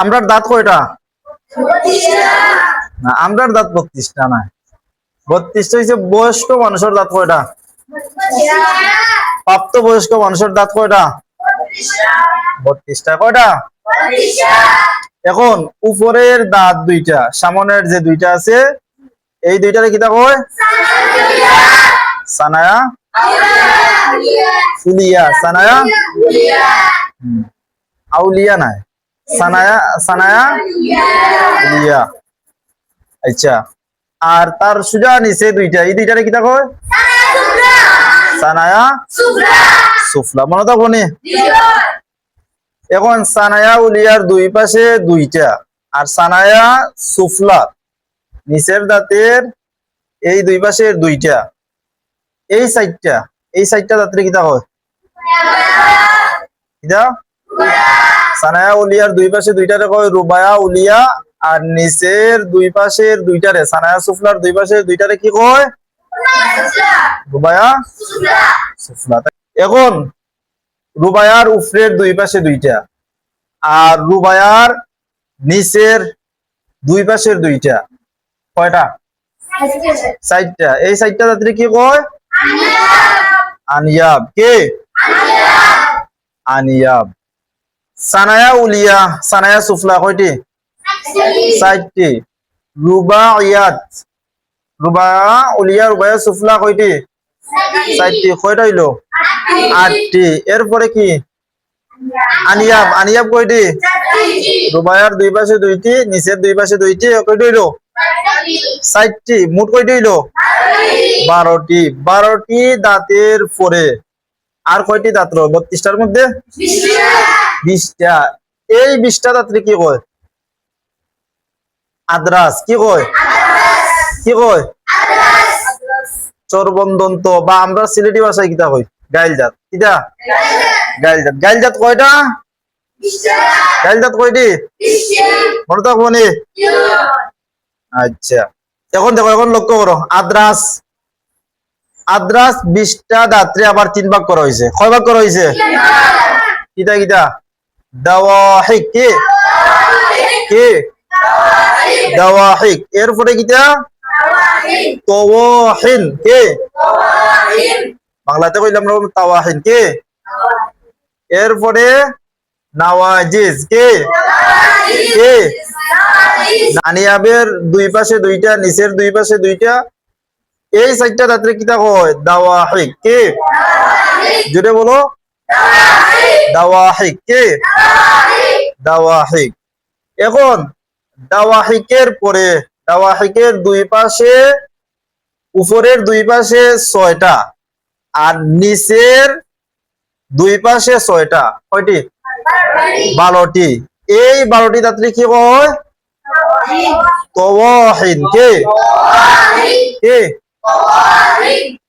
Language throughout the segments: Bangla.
আমরার দাঁত কয়টা? না, আমরার দাঁত 32টা না। 32টা হচ্ছে বয়স্ক মানুষের দাঁত কয়টা? প্রাপ্ত বয়স্ক মানুষের দাঁত কয়টা? 32টা। কয়টা? এখন উপরের দাঁত দুইটা, সামনের যে দুইটা আছে এই দুইটারে কিতা কয়? সানায়া ফুলিয়া। সানায়া আউলিয়া নাই, সানায়া সানায়া ফুলিয়া। আচ্ছা, আর তার সোজা নিচে দুইটা, এই দুইটারে কিতা কয়? সানায়া সুফলা। মনে থাকবো নি? এখন সানায়া উলিয়ার দুই পাশে দুইটা, আর সানায়া সুফলা নিচের দাঁতের এই দুই পাশে দুইটা, এই সাইডটা দাঁতের কিতা হয়? কিতা? সানায়া উলিয়ার দুই পাশে দুইটারে কয় রুবায়া উলিয়া, আর নিচের দুই পাশের দুইটারে সানায়া সুফলার দুই পাশের দুইটারে কি কয়? রুবায়া সুফলা। এখন রুবায়ার উপরের দুই পাশে দুইটা, আর রুবায়ার নিচের দুই পাশের দুইটা, কয়টা? 4টা। এই 4টা দাঁতের কি কয়? আনিয়াব। কে? আনিয়াব। সানায়া উলিয়া সানায়া সুফলা কয়টি? 4টি। রুবাইয়াত রুবায়া উলিয়া রুবায়া সুফলা কয়টি? 4টি। কয়টা হইলো? 8টি। এরপরে কি? আনিয়াব। আনিয়াব কয়টি? রুবায়ার দুই পাশে দুইটি, নিচের দুই পাশে দুইটি, কয়টি হইলো? 4টি। মোট কয়টি হইলো? 12টি। 12টি দাঁতের পরে আর কয়টি দাঁত রয় 32টার মধ্যে? 20টা। এই 20টা দাঁতরে কি কয়? আদ্রাস। কি কয়? কি কয়? চরবন্দন্ত, বা আমরা সিলেটি ভাষায় কিতা কই? গাইল দাঁত। কিতা? গাইল দাঁত। গাইল দাঁত কয়টা? গাইল দাঁত কয়টি? মনে থাকবো নি? আচ্ছা, এখন দেখো, এখন লক্ষ্য করো, আদ্রাস 20টা দাঁতরে আবার 3 ভাগ করা হয়েছে। কয় ভাগ করা হয়েছে? কিতা কিতা? দাওয়াহিক। কি? কি? দাওয়াহিক। এরপরে কিতা? তাওয়াহিন। কে? বাংলাতে কইলাম তাওয়াহিন। কে? এরপরে নাওয়াজিজ। কে? কে? আনিয়াবের দুই পাশে দুইটা, নিচের দুই পাশে দুইটা, এই 4টা দাঁতের কিতা কয়? দাওয়াহিক। কে? জোরে বলো। দাওয়াহিক। কে? দাওয়াহিক। এখন দাওয়াহিকের পরে দাওয়াহিকের দুই পাশে, উপরের দুই পাশে 6টা, আর নিচের দুই পাশে 6টা, কয়টি? 12টি। এই 12টি দাঁতরে কি কয়? তাওয়াহিন। কে? কে?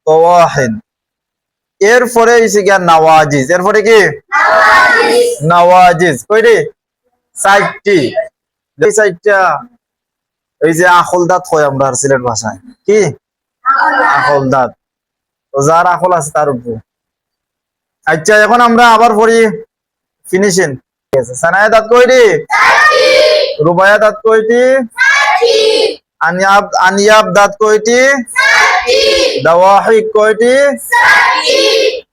তাওয়াহিন। এরপরে হইছে গিয়া নাওয়াজিজ। এরপরে কি? নাওয়াজিজ। কয়টি? 4টি। এই 4টা এই যে আখল দাঁত কয় আমরা সিলেট ভাষায়। কি? আখল দাঁত। তো যার আখল আছে তার উপর। আচ্ছা, এখন আমরা আবার পড়ি ফিনিশিং। ঠিক আছে। সানায়া দাঁত কয়টি? 4টি। রুবায়া দাঁত কয়টি? 4টি। আনিয়াব দাঁত কয়টি? 4টি। দাওয়াহিক কয়টি? 4টি।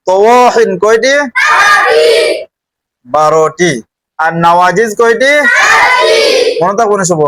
তাওয়াহিন কয়টি? 12টি। আর নাওয়াজিজ কয়টি? 4টি। মনে থাকবো না সব?